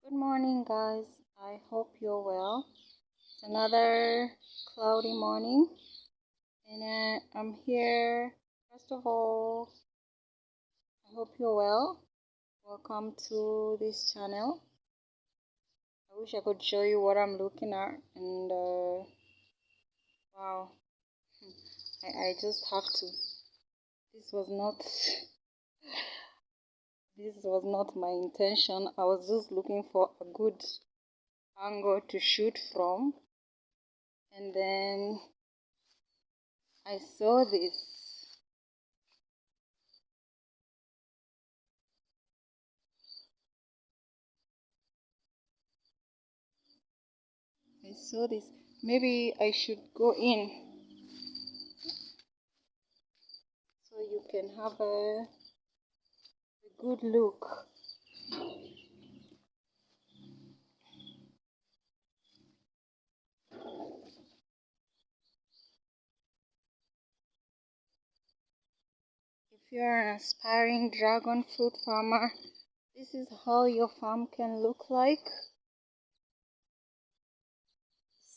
Good morning, guys. I hope you're well. It's another cloudy morning, and I'm here. First of all, I hope you're well. Welcome to this channel. I wish I could show you what I'm looking at, and wow, I just have to. This was not. This was not my intention. I was just looking for a good angle to shoot from, and then I saw this. Maybe I should go in so you can have a good look. If you're an aspiring dragon fruit farmer, this is how your farm can look like.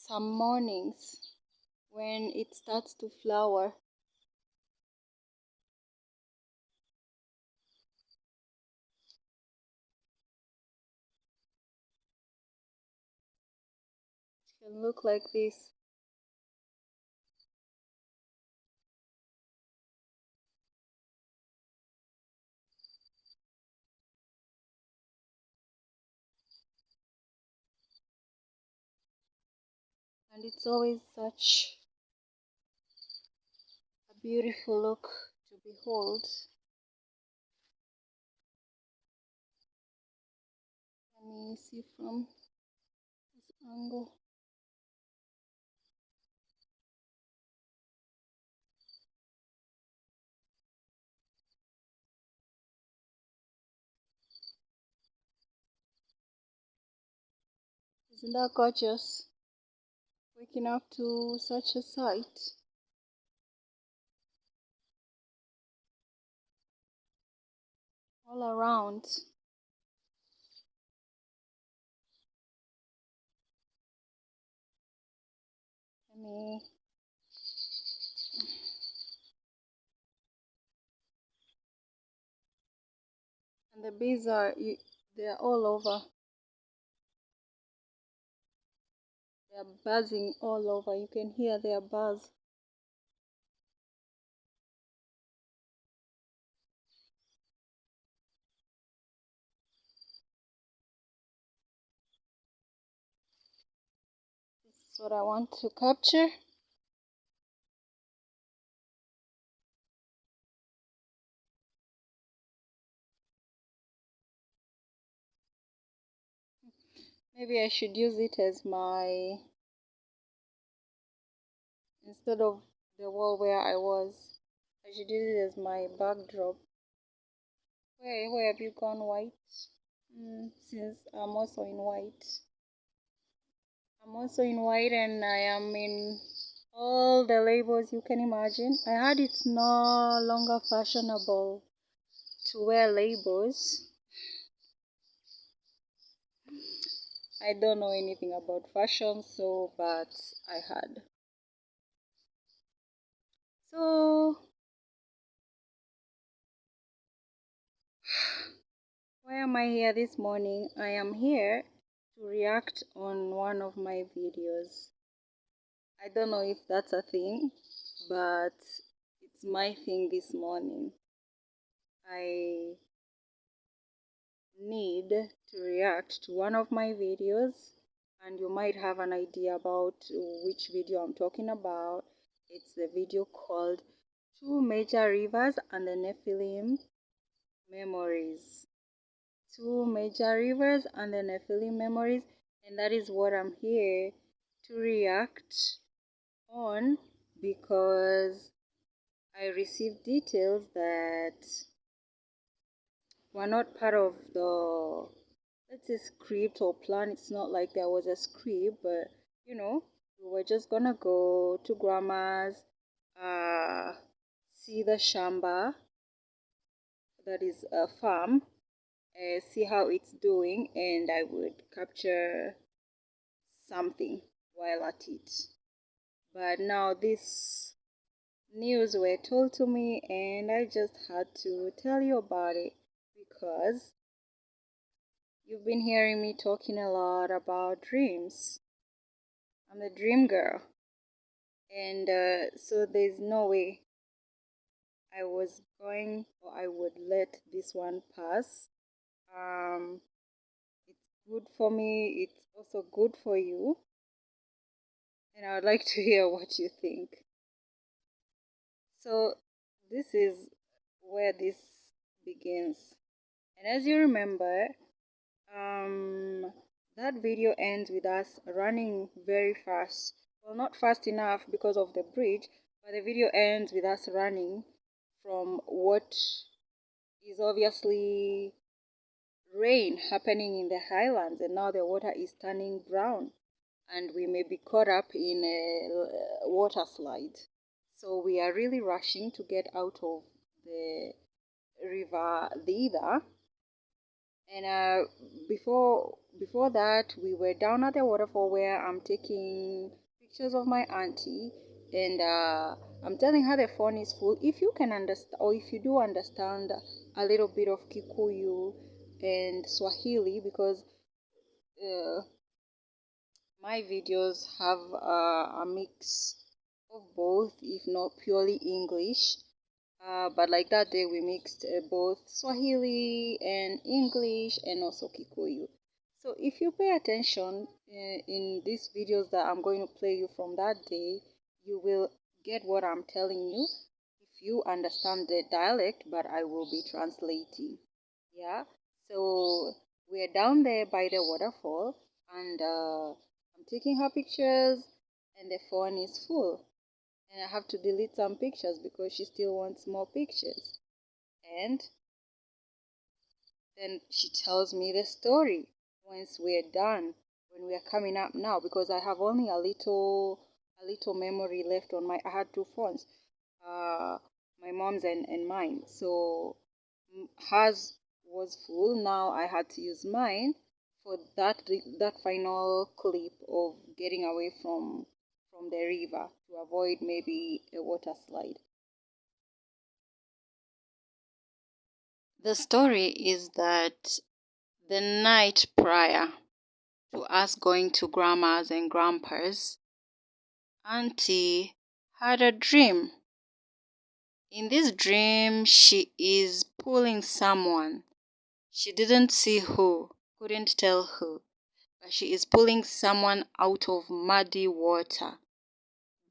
Some mornings when it starts to flower. It can look like this. And it's always such a beautiful look to behold. Let me see from this angle. Isn't that gorgeous? Waking up to such a sight. All around. Let me and the bees they're all over. They're buzzing all over. You can hear their buzz. This is what I want to capture. Maybe I should use it as my, instead of the wall where I was, I should use it as my backdrop. Where have you gone, white? Since I'm also in white. I'm also in white, and I am in all the labels you can imagine. I heard it's no longer fashionable to wear labels. I don't know anything about fashion, but I heard. So, why am I here this morning? I am here to react on one of my videos. I don't know if that's a thing, but it's my thing this morning. I need to react to one of my videos, and you might have an idea about which video I'm talking about. It's the video called Two Major Rivers and the NEPHILIM Memories. Two major rivers and the NEPHILIM memories, and that is what I'm here to react on, because I received details that were not part of the, let's say, script or plan. It's not like there was a script, but we were just gonna go to grandma's, see the shamba, that is a farm, see how it's doing, and I would capture something while at it. But now this news were told to me, and I just had to tell you about it because you've been hearing me talking a lot about dreams. I'm the dream girl, and so there's no way I was going or I would let this one pass. Um, it's good for me, it's also good for you, and I would like to hear what you think. So, this is where this begins. And as you remember, um, that video ends with us running very fast. Well, not fast enough because of the bridge, but the video ends with us running from what is obviously rain happening in the highlands, and now the water is turning brown, and we may be caught up in a water slide. So we are really rushing to get out of the river Dida. And before that, we were down at the waterfall where I'm taking pictures of my auntie, and I'm telling her the phone is full. If you can understand, or if you do understand a little bit of Kikuyu and Swahili, because uh, my videos have a mix of both, if not purely English. But like that day, we mixed both Swahili and English and also Kikuyu. So if you pay attention in these videos that I'm going to play you from that day, you will get what I'm telling you if you understand the dialect, but I will be translating. Yeah. So we're down there by the waterfall, and I'm taking her pictures, and the phone is full, and I have to delete some pictures because she still wants more pictures. And then she tells me the story once we're done, when we are coming up now, because I have only a little memory left on my. I had two phones, my mom's and mine. So hers was full. Now I had to use mine for that final clip of getting away from the river to avoid maybe a water slide. The story is that the night prior to us going to grandma's and grandpa's, Auntie had a dream. In this dream, she is pulling someone. She didn't see who, couldn't tell who, but she is pulling someone out of muddy water.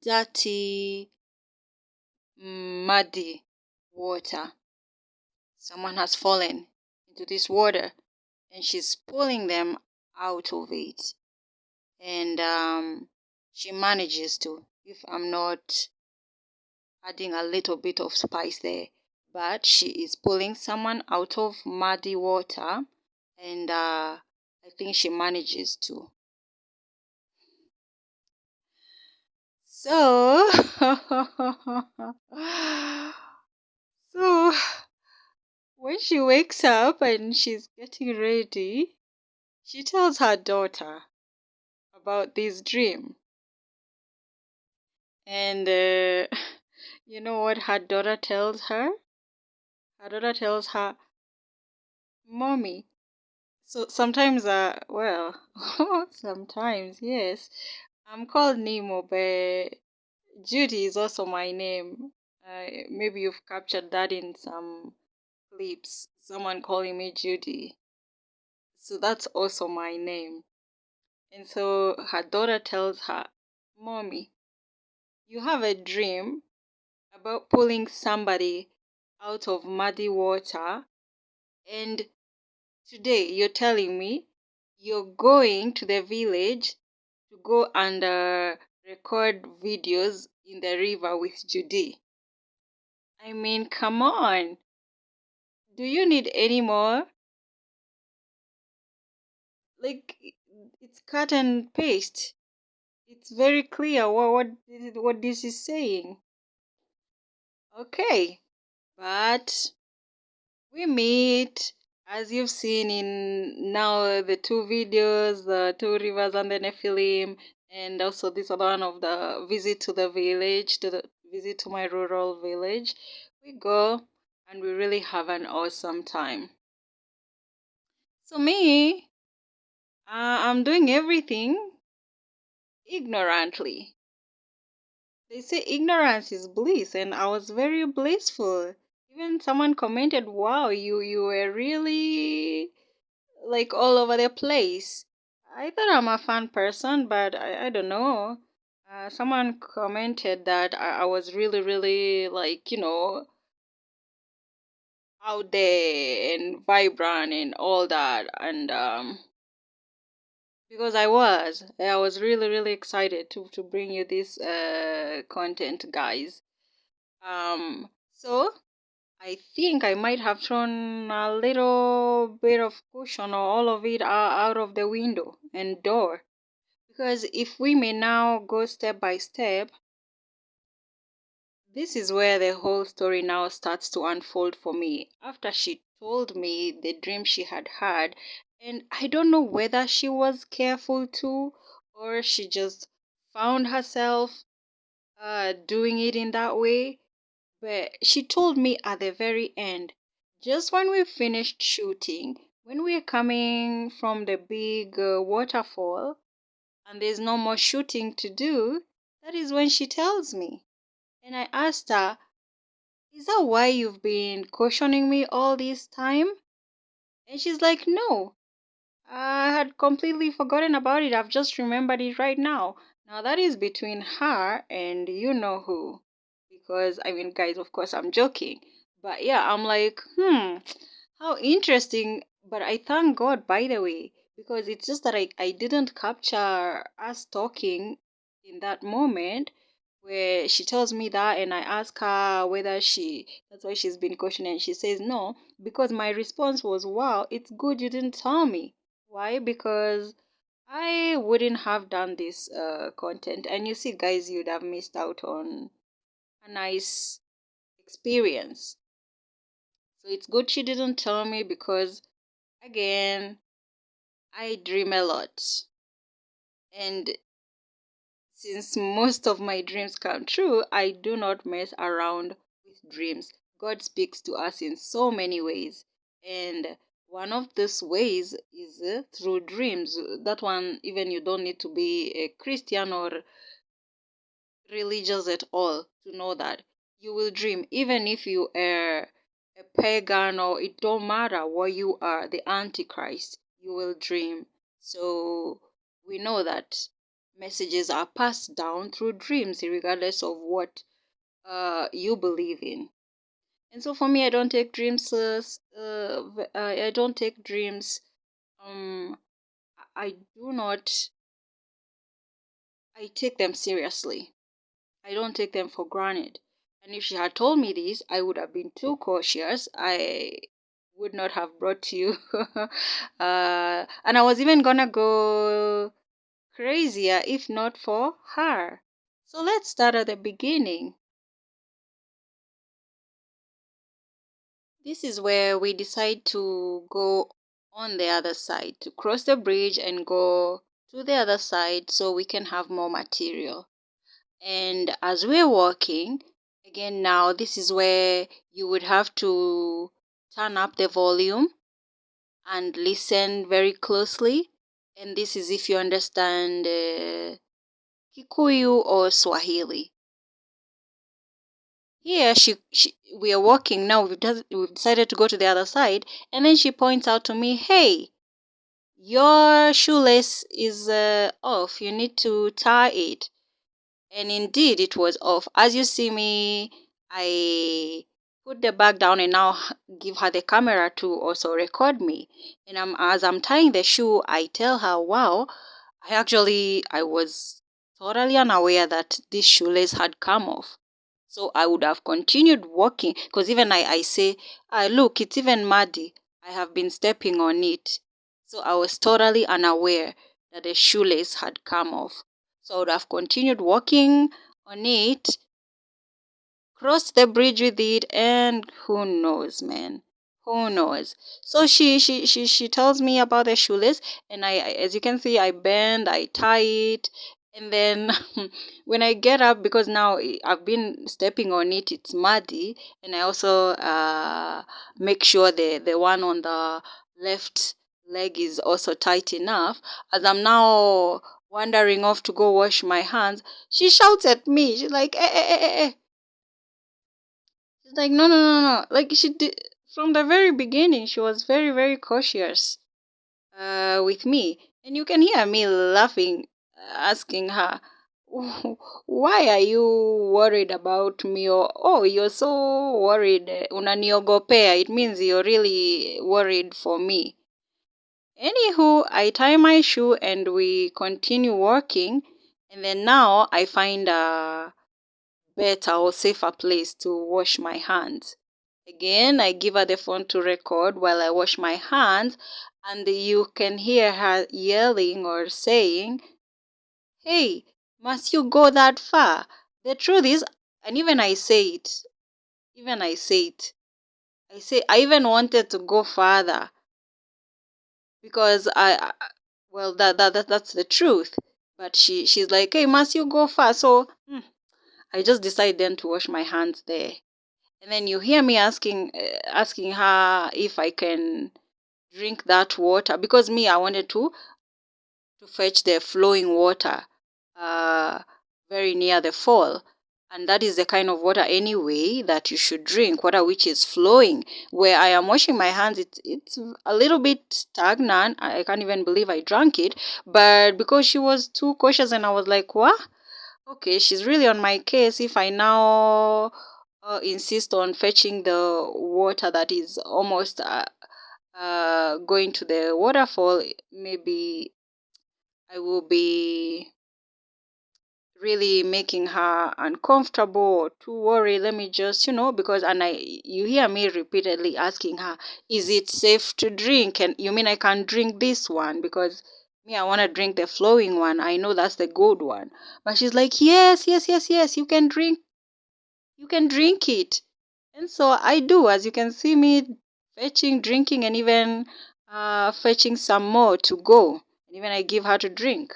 Dirty, muddy water. Someone has fallen into this water, and she's pulling them out of it. And she manages to, if I'm not adding a little bit of spice there, but she is pulling someone out of muddy water, and I think she manages to. So, so when she wakes up and she's getting ready, she tells her daughter about this dream. And you know what her daughter tells her? Her daughter tells her, Mommy. So sometimes, well, sometimes, yes. I'm called Nemo, but Judy is also my name. Maybe you've captured that in some clips. Someone calling me Judy. So that's also my name. And so her daughter tells her, Mommy, you have a dream about pulling somebody out of muddy water, and today you're telling me you're going to the village to go and record videos in the river with Judy. I mean, come on. Do you need any more? Like, it's cut and paste. It's very clear what this is saying. Okay, but we meet As you've seen in now the two videos, the two rivers and the Nephilim, and also this other one of the visit to the village, to the visit to my rural village, we go and we really have an awesome time. So me, I'm doing everything ignorantly. They say ignorance is bliss, and I was very blissful. Even someone commented, "Wow, you were really like all over the place." I thought I'm a fun person, but I don't know. Someone commented that I was really, really like, out there and vibrant and all that. And because I was really, really excited to bring you this content, guys. So I think I might have thrown a little bit of cushion or all of it out of the window and door. Because if we may now go step by step, this is where the whole story now starts to unfold for me. After she told me the dream she had had, and I don't know whether she was careful to, or she just found herself doing it in that way. But she told me at the very end, just when we finished shooting, when we're coming from the big waterfall, and there's no more shooting to do, that is when she tells me. And I asked her, "Is that why you've been cautioning me all this time?" And she's like, "No, I had completely forgotten about it. I've just remembered it right now." Now that is between her and you know who. Because, I mean, guys, of course, I'm joking. But yeah, I'm like, how interesting. But I thank God, by the way, because it's just that I didn't capture us talking in that moment where she tells me that, and I ask her whether that's why she's been questioning, and she says no, because my response was, "Wow, it's good you didn't tell me." Why? Because I wouldn't have done this content, and you see, guys, you'd have missed out on a nice experience. So it's good she didn't tell me because, again, I dream a lot. And since most of my dreams come true, I do not mess around with dreams. God speaks to us in so many ways. And one of those ways is through dreams. That one, even you don't need to be a Christian or religious at all to know that you will dream, even if you are a pagan, or it don't matter what you are, the antichrist, you will dream. So we know that messages are passed down through dreams regardless of what you believe in. And so for me, I don't take dreams I don't take dreams um I do not I take them seriously. I don't take them for granted. And if she had told me this, I would have been too cautious. I would not have brought you. And I was even gonna go crazier if not for her. So let's start at the beginning. This is where we decide to go on the other side, to cross the bridge and go to the other side so we can have more material. And as we're walking, again, now this is where you would have to turn up the volume and listen very closely. And this is if you understand Kikuyu or Swahili. Here, we are walking now. We've decided to go to the other side, and then she points out to me, "Hey, your shoelace is off. You need to tie it." And indeed, it was off. As you see me, I put the bag down and now give her the camera to also record me. And as I'm tying the shoe, I tell her, "Wow, I was totally unaware that this shoelace had come off." So I would have continued walking because even I say, "Look, it's even muddy. I have been stepping on it." So I was totally unaware that the shoelace had come off. So I would have continued walking on it, crossed the bridge with it, and who knows, man? Who knows? So she tells me about the shoelace, and as you can see, I bend, I tie it, and then when I get up, because now I've been stepping on it, it's muddy, and I also make sure the one on the left leg is also tight enough. As I'm now wandering off to go wash my hands, she shouts at me. She's like, eh. She's like, no, no, no, no. Like she did from the very beginning. She was very, very cautious with me, and you can hear me laughing, asking her, "Why are you worried about me?" Or, "Oh, you're so worried. Unaniogopea." It means you're really worried for me. Anywho, I tie my shoe and we continue working, and then now I find a better or safer place to wash my hands. Again, I give her the phone to record while I wash my hands, and you can hear her yelling or saying, "Hey, must you go that far?" The truth is, and even I say it, I even wanted to go farther because well, that's the truth. But she's like, "Hey, must you go far?" So I just decided then to wash my hands there. And then you hear me asking her if I can drink that water, because me, I wanted to fetch the flowing water uh, very near the fall. And that is the kind of water anyway that you should drink, water which is flowing. Where I am washing my hands, it's a little bit stagnant. I can't even believe I drank it. But because she was too cautious and I was like, what? Okay, she's really on my case if I now insist on fetching the water that is almost going to the waterfall. Maybe I will be really making her uncomfortable or too worried. Let me just, because you hear me repeatedly asking her, is it safe to drink? And you mean I can drink this one? Because me, I want to drink the flowing one. I know that's the good one. But she's like, yes, yes, yes, yes, you can drink it. And so I do, as you can see me fetching, drinking, and even fetching some more to go. And even I give her to drink.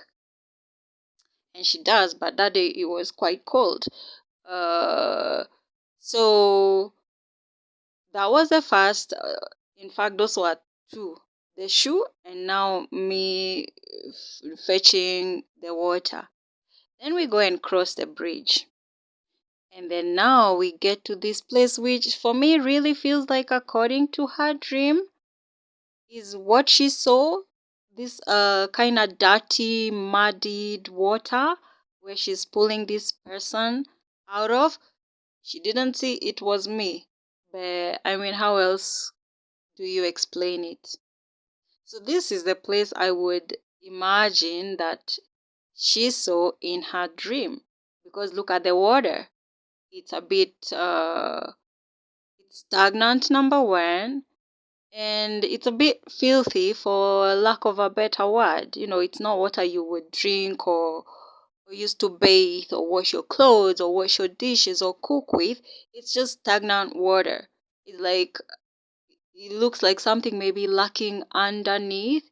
And she does, but that day it was quite cold. Uh, so that was the first. In fact, those were two: the shoe and now me fetching the water. Then we go and cross the bridge. And then now we get to this place, which for me really feels like, according to her dream, is what she saw. This kind of dirty, muddied water where she's pulling this person out of. She didn't see it was me. But I mean, how else do you explain it? So this is the place I would imagine that she saw in her dream. Because look at the water. It's a bit it's stagnant, number one, and it's a bit filthy, for lack of a better word. It's not water you would drink or use to bathe or wash your clothes or wash your dishes or cook with. It's just stagnant water. It looks like something maybe lacking underneath.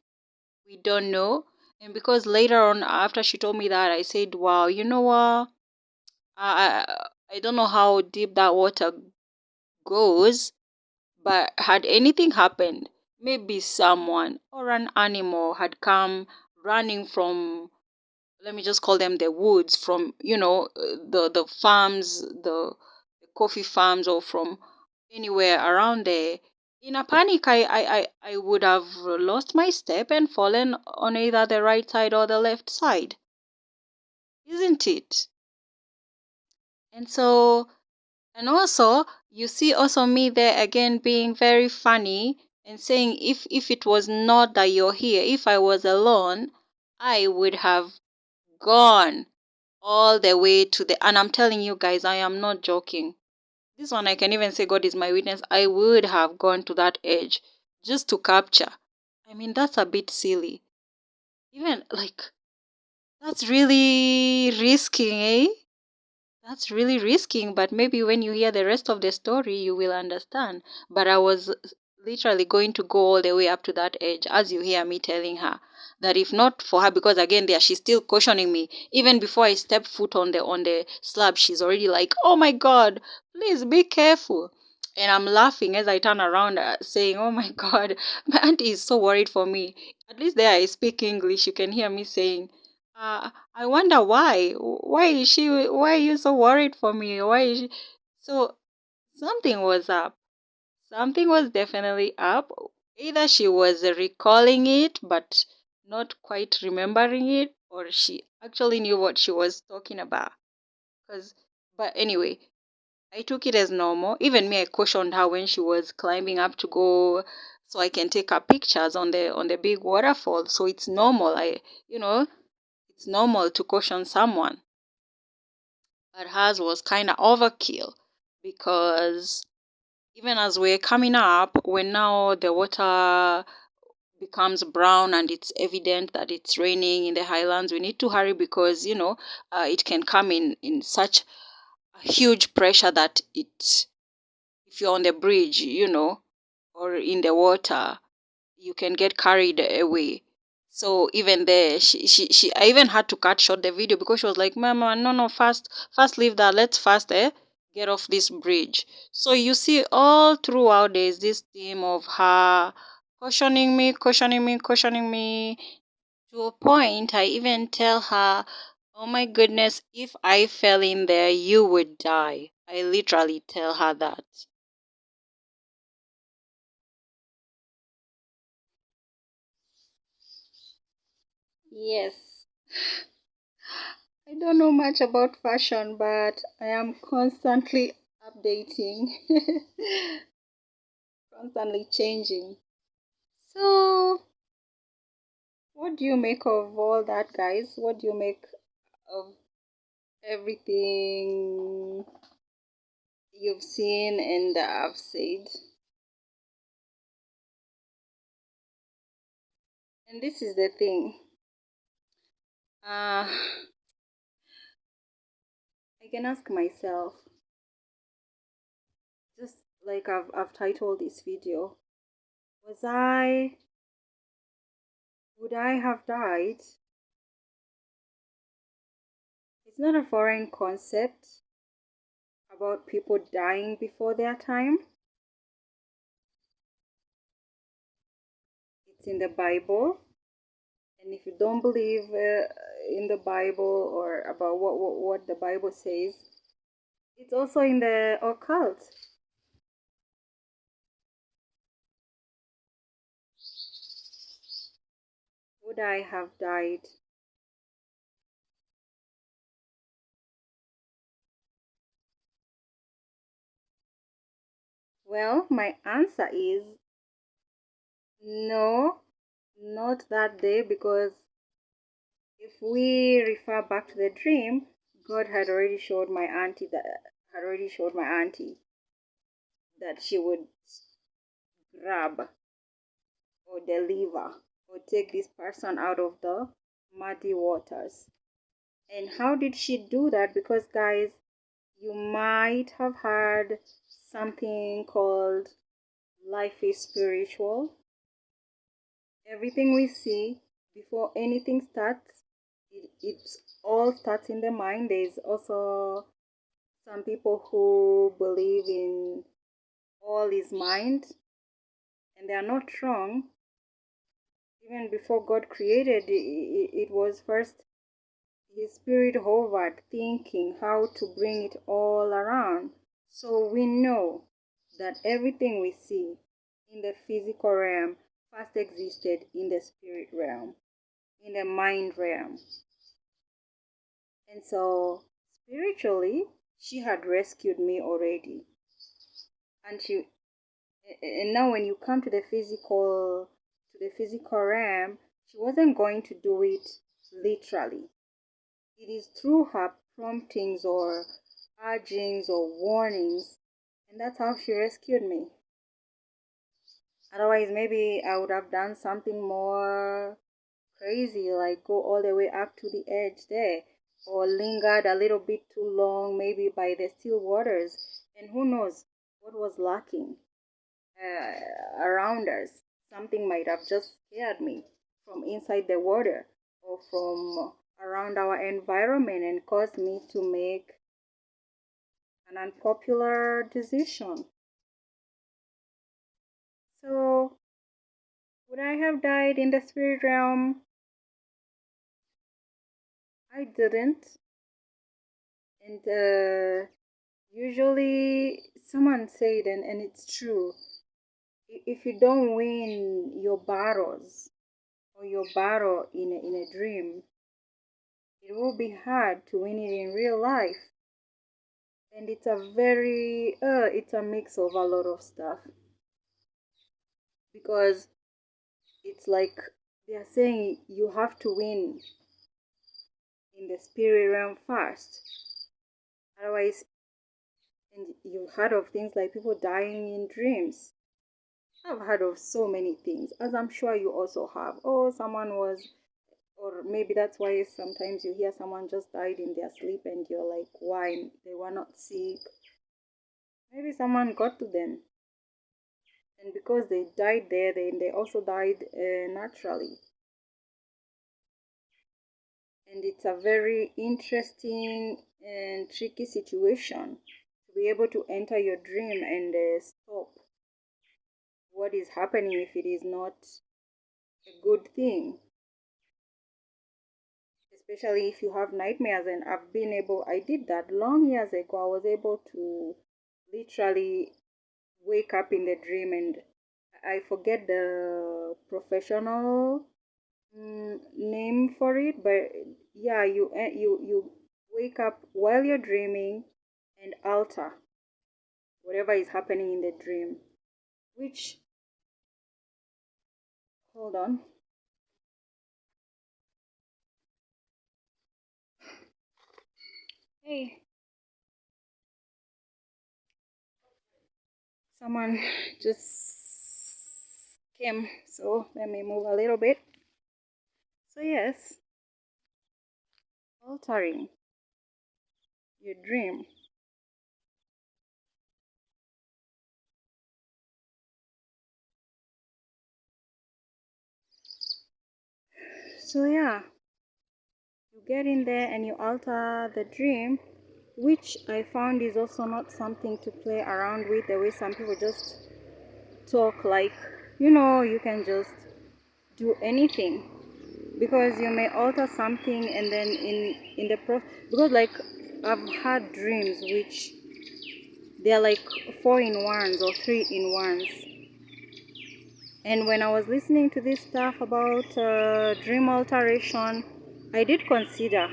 We don't know. And because later on, after she told me that, I said, wow, you know what? I don't know how deep that water goes, but had anything happened, maybe someone or an animal had come running from, let me just call them the woods, from the farms, the coffee farms, or from anywhere around there. In a panic, I would have lost my step and fallen on either the right side or the left side, isn't it? And also, you see also me there again being very funny and saying, if it was not that you're here, if I was alone, I would have gone all the way to and I'm telling you guys, I am not joking. This one I can even say, God is my witness, I would have gone to that edge just to capture. I mean, that's a bit silly. Even like, that's really risking, eh? That's really risking, but maybe when you hear the rest of the story, you will understand. But I was literally going to go all the way up to that edge, as you hear me telling her that if not for her, because again there she's still cautioning me. Even before I step foot on the slab, she's already like, oh my god, please be careful. And I'm laughing as I turn around, saying, oh my god, my auntie is so worried for me. At least there I speak English. You can hear me saying, I wonder why. Why are you so worried for me? Why is she? So something was up. Something was definitely up. Either she was recalling it but not quite remembering it, or she actually knew what she was talking about. But anyway, I took it as normal. Even me, I cautioned her when she was climbing up to go so I can take her pictures on the big waterfall. So it's normal. It's normal to caution someone. But hers was kind of overkill because even as we're coming up, when now the water becomes brown and it's evident that it's raining in the highlands, we need to hurry because, it can come in such a huge pressure that if you're on the bridge, or in the water, you can get carried away. So even there, I even had to cut short the video because she was like, Mama, no, fast leave that. Let's fast, get off this bridge. So you see, all throughout there's this theme of her cautioning me. To a point, I even tell her, oh my goodness, if I fell in there, you would die. I literally tell her that. Yes. I don't know much about fashion, but I am constantly updating, constantly changing. So, what do you make of all that, guys? What do you make of everything you've seen and I've said? And this is the thing. I can ask myself, just like I've titled this video, was I, would I have died? It's not a foreign concept about people dying before their time. It's in the Bible. And if you don't believe in the Bible or about what the Bible says, it's also in the occult. Would I have died? Well, my answer is no, not that day, because if we refer back to the dream, God had already showed my auntie that she would grab or deliver or take this person out of the muddy waters. And how did she do that? Because, guys, you might have heard something called life is spiritual. Everything we see before anything starts, it all starts in the mind. There's also some people who believe in all is mind, and they are not wrong. Even before God created, it was first His Spirit hovered, thinking how to bring it all around. So we know that everything we see in the physical realm first existed in the spirit realm, in the mind realm. And so spiritually, she had rescued me already. And now when you come to the physical realm, she wasn't going to do it literally. It is through her promptings or urgings or warnings, and that's how she rescued me. Otherwise, maybe I would have done something more crazy, like go all the way up to the edge there, or lingered a little bit too long, maybe by the still waters, and who knows what was lacking. around us. Something might have just scared me from inside the water or from around our environment and caused me to make an unpopular decision. So, would I have died in the spirit realm? I didn't. And usually, someone said, and it's true, if you don't win your battles or your battle in a dream, it will be hard to win it in real life. And it's it's a mix of a lot of stuff, because it's like they are saying you have to win in the spirit realm first. Otherwise, and you've heard of things like people dying in dreams. I've heard of so many things, as I'm sure you also have. Oh, someone was, or maybe that's why sometimes you hear someone just died in their sleep and you're like, why? They were not sick. Maybe someone got to them. And because they died there, they also died naturally. And it's a very interesting and tricky situation to be able to enter your dream and stop what is happening if it is not a good thing, especially if you have nightmares. And I did that long years ago. I was able to literally wake up in the dream, and I forget the professional name for it, but yeah, you wake up while you're dreaming and alter whatever is happening in the dream. Which, hold on, hey, someone just came, so let me move a little bit. So yes, altering your dream. So yeah, you get in there and you alter the dream, which I found is also not something to play around with the way some people just talk like, you can just do anything, because you may alter something and then in the because like I've had dreams which they're like 4 in 1s or 3 in 1s. And when I was listening to this stuff about dream alteration, I did consider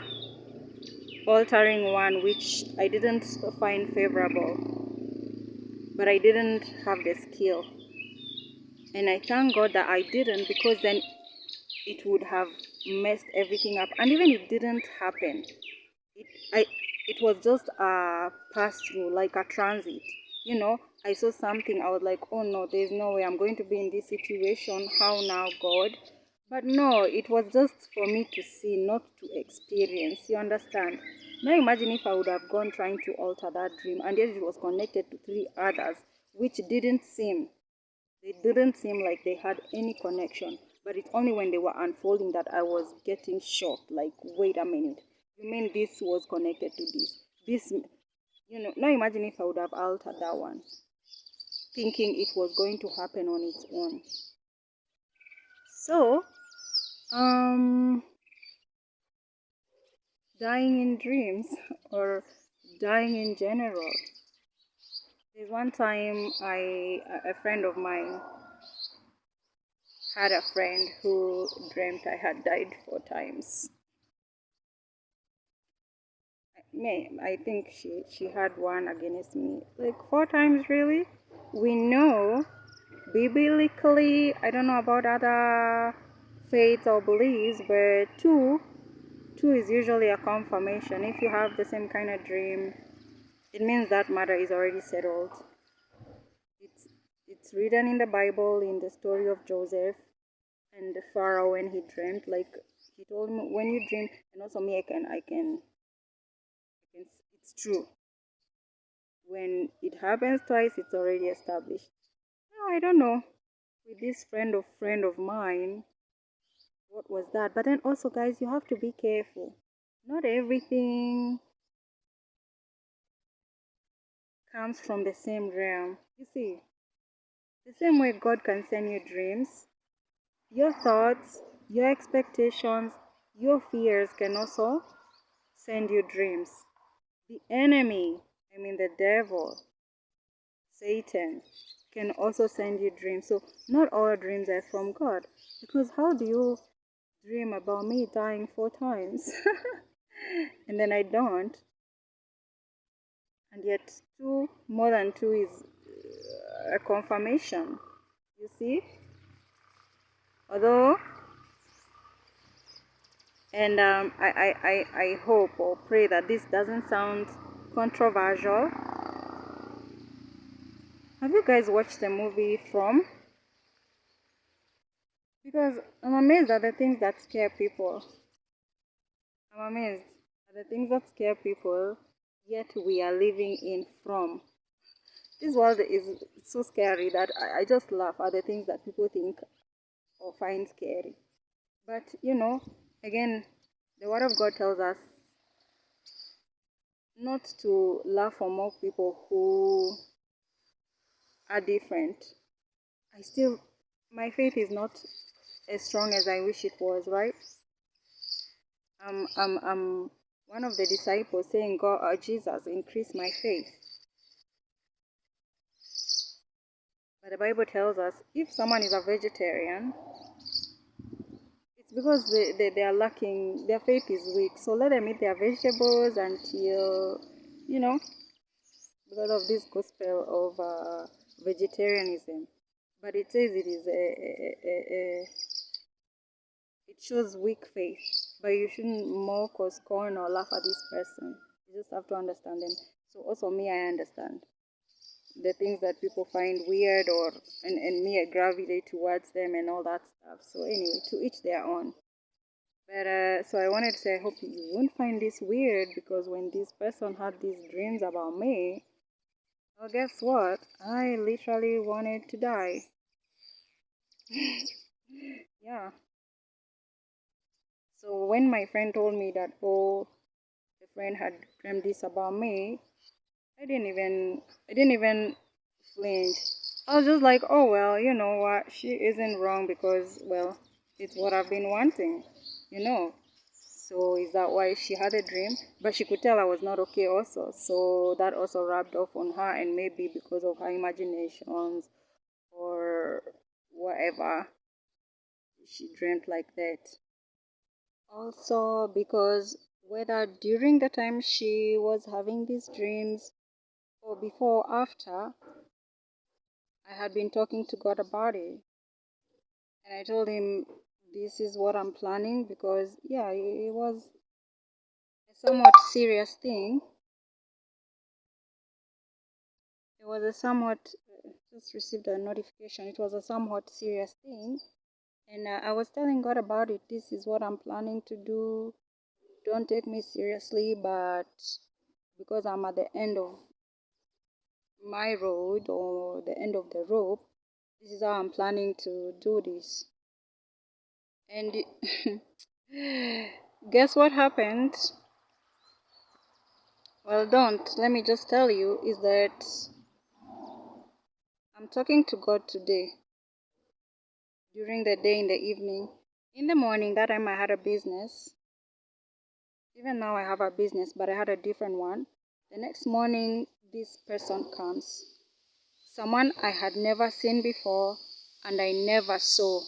altering one which I didn't find favorable, but I didn't have the skill. And I thank God that I didn't, because then it would have messed everything up. And even if it didn't happen, I it was just a pass through, like a transit. I saw something, I was like, oh no, there's no way I'm going to be in this situation. How now, God? But no, it was just for me to see, not to experience. You understand? Now imagine if I would have gone trying to alter that dream, and yet it was connected to 3 others, which didn't seem like they had any connection. But it's only when they were unfolding that I was getting shocked. Like, wait a minute. You mean this was connected to this? Now imagine if I would have altered that one, thinking it was going to happen on its own. So, dying in dreams or dying in general. There's one time a friend of mine had a friend who dreamt I had died 4 times. I think she had one against me. Like 4 times, really? We know biblically, I don't know about other faiths or beliefs, but two is usually a confirmation. If you have the same kind of dream, it means that matter is already settled. It's written in the Bible, in the story of Joseph and the Pharaoh when he dreamt. Like, he told him, when you dream, and also me, it's true. When it happens twice, it's already established. No, I don't know. With this friend of mine, what was that? But then also, guys, you have to be careful. Not everything comes from the same realm. You see, the same way God can send you dreams, your thoughts, your expectations, your fears can also send you dreams. The enemy, I mean the devil, Satan, can also send you dreams. So not all dreams are from God. Because how do you dream about me dying 4 times? And then I don't. And yet two, more than two is a confirmation. You see? Although, and I hope or pray that this doesn't sound controversial. Have you guys watched the movie From? Because I'm amazed at the things that scare people. I'm amazed at the things that scare people, yet we are living in From. This world is so scary that I just laugh at the things that people think or find scary. But again, the Word of God tells us not to laugh or mock people who are different. My faith is not as strong as I wish it was, right? I'm one of the disciples saying, God, Jesus, increase my faith. But the Bible tells us if someone is a vegetarian, it's because they are lacking, their faith is weak. So let them eat their vegetables until, because of this gospel of vegetarianism. But it says it is it shows weak faith. But you shouldn't mock or scorn or laugh at this person. You just have to understand them. So also me, I understand the things that people find weird and me, I gravitate towards them and all that stuff. So anyway, to each their own. But so I wanted to say, I hope you won't find this weird, because when this person had these dreams about me, well, guess what? I literally wanted to die. Yeah. So when my friend told me that, oh, the friend had dreamed this about me, I didn't even flinch. I was just like, oh well, you know what? She isn't wrong, because well, it's what I've been wanting, you know. So is that why she had a dream? But she could tell I was not okay also. So that also rubbed off on her, and maybe because of her imaginations or whatever, she dreamt like that. Also because whether during the time she was having these dreams or before or after, I had been talking to God about it. And I told him this is what I'm planning, because yeah, it was a somewhat serious thing. It was a somewhat, just received a notification. It was a somewhat serious thing. And I was telling God about it. This is what I'm planning to do. Don't take me seriously, but because I'm at the end of my road or the end of the rope, this is how I'm planning to do this. And guess what happened? Well, don't. Let me just tell you is that I'm talking to God today, during the day, in the evening. In the morning, that time I had a business. Even now I have a business, but I had a different one. The next morning, this person comes. Someone I had never seen before and I never saw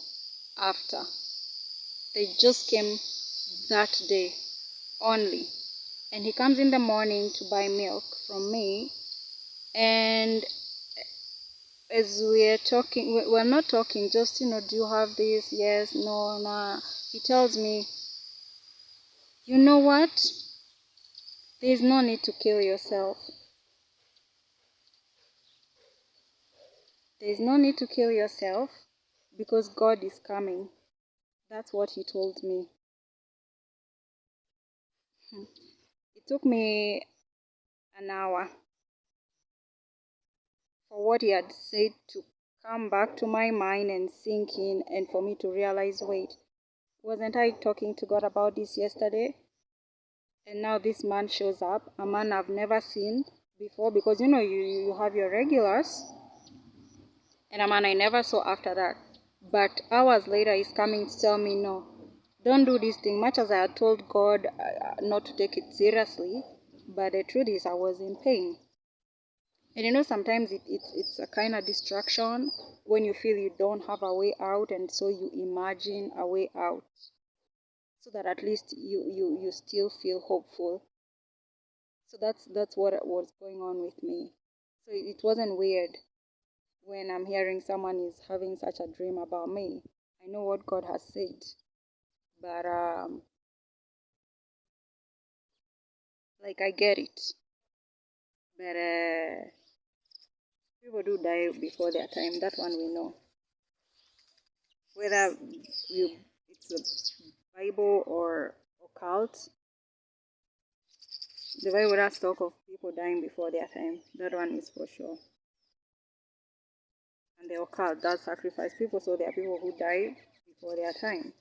after. They just came that day only. And he comes in the morning to buy milk from me. And as we're talking, we're not talking, just, do you have this? Yes, no, nah. He tells me, you know what? There's no need to kill yourself. There's no need to kill yourself, because God is coming. That's what he told me. It took me an hour for what he had said to come back to my mind and sink in, and for me to realize, wait, wasn't I talking to God about this yesterday? And now this man shows up, a man I've never seen before, because you have your regulars, and a man I never saw after that. But hours later, he's coming to tell me, no, don't do this thing. Much as I had told God not to take it seriously, but the truth is I was in pain. And sometimes it's a kind of distraction when you feel you don't have a way out, and so you imagine a way out so that at least you still feel hopeful. So that's what was going on with me. So it wasn't weird when I'm hearing someone is having such a dream about me. I know what God has said, but like I get it. But people do die before their time. That one we know. Whether it's a Bible or occult, the Bible does talk of people dying before their time. That one is for sure. And the occult does sacrifice people, so there are people who die before their time.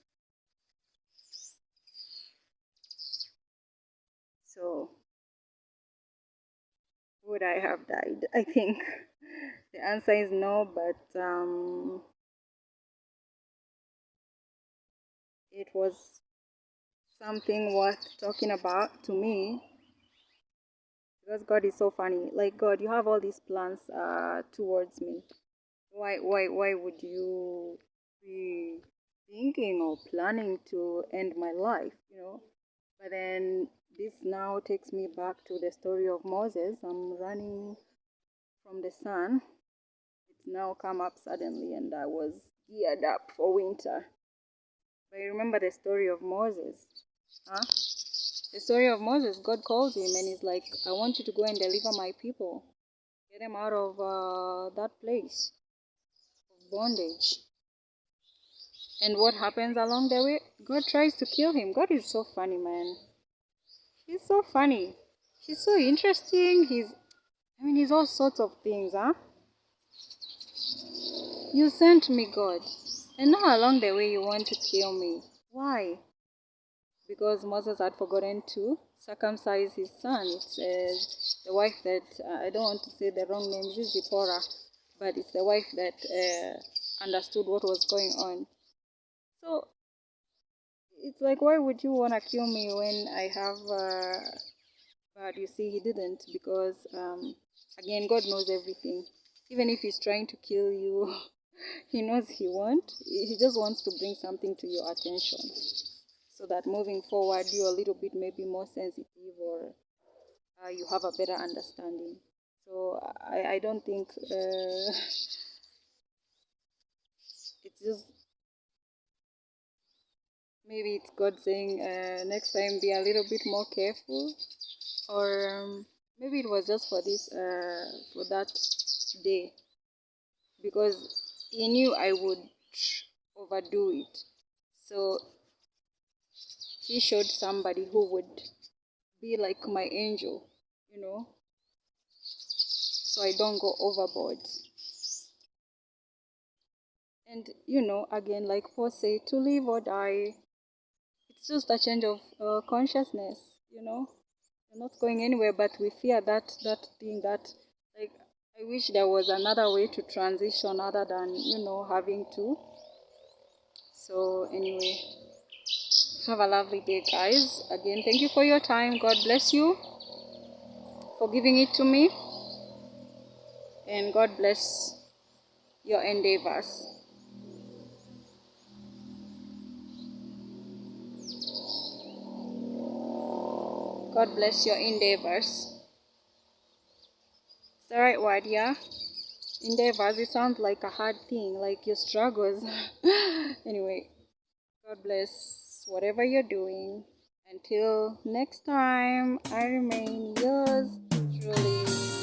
So, would I have died? I think the answer is no, but it was something worth talking about to me, because God is so funny. Like, God, you have all these plans towards me. Why would you be thinking or planning to end my life? But then this now takes me back to the story of Moses. I'm running from the sun. It's now come up suddenly, and I was geared up for winter. But you remember the story of Moses? Huh? The story of Moses, God calls him and he's like, I want you to go and deliver my people. Get them out of that place of bondage. And what happens along the way? God tries to kill him. God is so funny, man. He's so funny. He's so interesting. He's all sorts of things, huh? You sent me, God. And now along the way you want to kill me. Why? Because Moses had forgotten to circumcise his son. It's the wife that, I don't want to say the wrong name, this is Zipporah, but it's the wife that understood what was going on. So it's like, why would you want to kill me when I have, but you see, he didn't, because, again, God knows everything. Even if he's trying to kill you, he knows he won't. He just wants to bring something to your attention, so that moving forward you're a little bit maybe more sensitive, or you have a better understanding. So I don't think it's just, maybe it's God saying next time be a little bit more careful, or maybe it was just for this for that day, because he knew I would overdo it. So he showed somebody who would be like my angel, so I don't go overboard. And again, like Paul said, to live or die, it's just a change of consciousness. You're not going anywhere, but we fear that thing that, like, I wish there was another way to transition other than, having to. So anyway, have a lovely day, guys. Again, thank you for your time. God bless you for giving it to me, and God bless your endeavors. God bless your endeavors. It's the right word, yeah? Endeavors, it sounds like a hard thing, like your struggles. Anyway, God bless whatever you're doing. Until next time, I remain yours truly.